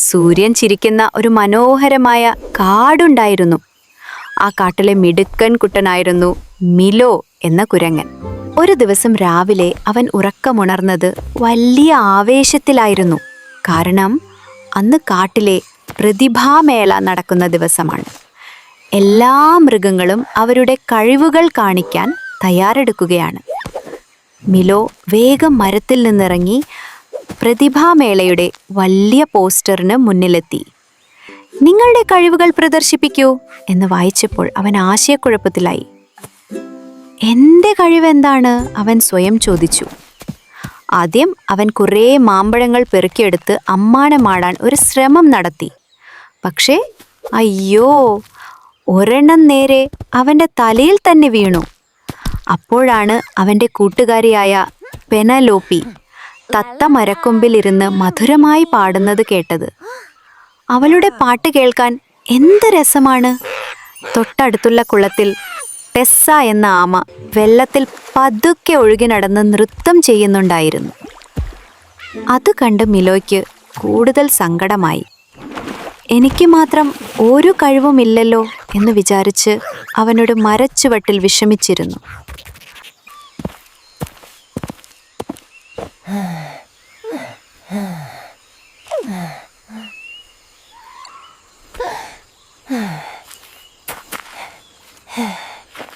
സൂര്യൻ ചിരിക്കുന്ന ഒരു മനോഹരമായ കാടുണ്ടായിരുന്നു. ആ കാട്ടിലെ മിടുക്കൻ കുട്ടനായിരുന്നു മിലോ എന്ന കുരങ്ങൻ. ഒരു ദിവസം രാവിലെ അവൻ ഉറക്കമുണർന്നത് വലിയ ആവേശത്തിലായിരുന്നു. കാരണം അന്ന് കാട്ടിലെ പ്രതിഭാമേള നടക്കുന്ന ദിവസമാണ്. എല്ലാ മൃഗങ്ങളും അവരുടെ കഴിവുകൾ കാണിക്കാൻ തയ്യാറെടുക്കുകയാണ്. മിലോ വേഗം മരത്തിൽ നിന്നിറങ്ങി പ്രതിഭാമേളയുടെ വലിയ പോസ്റ്ററിന് മുന്നിലെത്തി. നിങ്ങളുടെ കഴിവുകൾ പ്രദർശിപ്പിക്കൂ എന്ന് വായിച്ചപ്പോൾ അവൻ ആശയക്കുഴപ്പത്തിലായി. എന്റെ കഴിവെന്താണ്? അവൻ സ്വയം ചോദിച്ചു. ആദ്യം അവൻ കുറേ മാമ്പഴങ്ങൾ പെറുക്കിയെടുത്ത് അമ്മാനമാടാൻ ഒരു ശ്രമം നടത്തി. പക്ഷേ അയ്യോ, ഒരെണ്ണം നേരെ അവൻ്റെ തലയിൽ തന്നെ വീണു. അപ്പോഴാണ് അവൻ്റെ കൂട്ടുകാരിയായ പെനലോപ്പി തത്ത മരക്കൊമ്പിലിരുന്ന് മധുരമായി പാടുന്നത് കേട്ടത്. അവളുടെ പാട്ട് കേൾക്കാൻ എന്ത് രസമാണ്! തൊട്ടടുത്തുള്ള കുളത്തിൽ ടെസ്സ എന്ന ആമ വെള്ളത്തിൽ പതുക്കെ ഒഴുകി നടന്ന് നൃത്തം ചെയ്യുന്നുണ്ടായിരുന്നു. അത് കണ്ട് മിലോയ്ക്ക് കൂടുതൽ സങ്കടമായി. എനിക്ക് മാത്രം ഒരു കഴിവുമില്ലല്ലോ എന്ന് വിചാരിച്ച് അവനോട് മരച്ചുവട്ടിൽ വിഷമിച്ചിരുന്നു.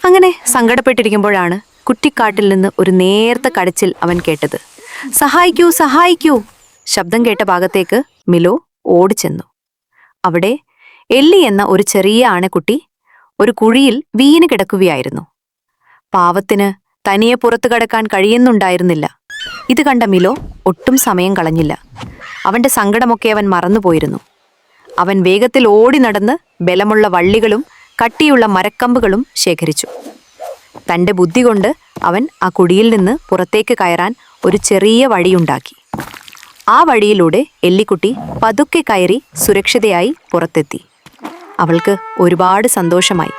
അങ്ങനെ സങ്കടപ്പെട്ടിരിക്കുമ്പോഴാണ് കുട്ടിക്കാട്ടിൽ നിന്ന് ഒരു നേർത്ത കടച്ചിൽ അവൻ കേട്ടത്. സഹായിക്കൂ, സഹായിക്കൂ! ശബ്ദം കേട്ട ഭാഗത്തേക്ക് മിലോ ഓടിച്ചെന്നു. അവിടെ എല്ലി എന്ന ഒരു ചെറിയ ആനക്കുട്ടി ഒരു കുഴിയിൽ വീണ് കിടക്കുകയായിരുന്നു. പാവത്തിന് തനിയെ പുറത്തു കടക്കാൻ കഴിയുന്നുണ്ടായിരുന്നില്ല. ഇത് കണ്ട മിലോ ഒട്ടും സമയം കളഞ്ഞില്ല. അവന്റെ സങ്കടമൊക്കെ അവൻ മറന്നുപോയിരുന്നു. അവൻ വേഗത്തിൽ ഓടി നടന്ന് ബലമുള്ള വള്ളികളും കട്ടിയുള്ള മരക്കമ്പുകളും ശേഖരിച്ചു. തൻ്റെ ബുദ്ധി കൊണ്ട് അവൻ ആ കുഴിയിൽ നിന്ന് പുറത്തേക്ക് കയറാൻ ഒരു ചെറിയ വഴിയുണ്ടാക്കി. ആ വഴിയിലൂടെ എല്ലിക്കുട്ടി പതുക്കെ കയറി സുരക്ഷിതയായി പുറത്തെത്തി. അവൾക്ക് ഒരുപാട് സന്തോഷമായി.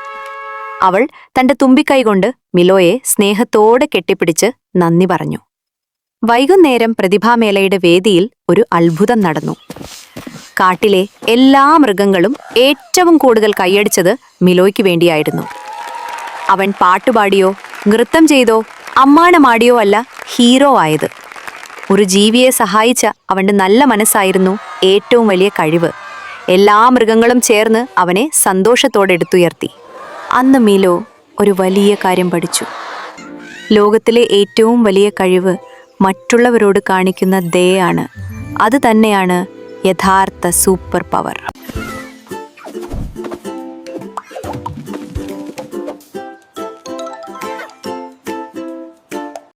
അവൾ തൻ്റെ തുമ്പിക്കൈ കൊണ്ട് മിലോയെ സ്നേഹത്തോടെ കെട്ടിപ്പിടിച്ച് നന്ദി പറഞ്ഞു. വൈകുന്നേരം പ്രതിഭാമേളയുടെ വേദിയിൽ ഒരു അത്ഭുതം നടന്നു. കാട്ടിലെ എല്ലാ മൃഗങ്ങളും ഏറ്റവും കൂടുതൽ കൈയടിച്ചത് മിലോയ്ക്ക് വേണ്ടിയായിരുന്നു. അവൻ പാട്ടുപാടിയോ നൃത്തം ചെയ്തോ അമ്മാനമാടിയോ അല്ല ഹീറോ ആയത്. ഒരു ജീവിയെ സഹായിച്ച അവൻ്റെ നല്ല മനസ്സായിരുന്നു ഏറ്റവും വലിയ കഴിവ്. എല്ലാ മൃഗങ്ങളും ചേർന്ന് അവനെ സന്തോഷത്തോടെ എടുത്തുയർത്തി. അന്ന് മിലോ ഒരു വലിയ കാര്യം പഠിച്ചു. ലോകത്തിലെ ഏറ്റവും വലിയ കഴിവ് മറ്റുള്ളവരോട് കാണിക്കുന്ന ദയയാണ്. അത് തന്നെയാണ് യഥാർത്ഥ സൂപ്പർ പവർ.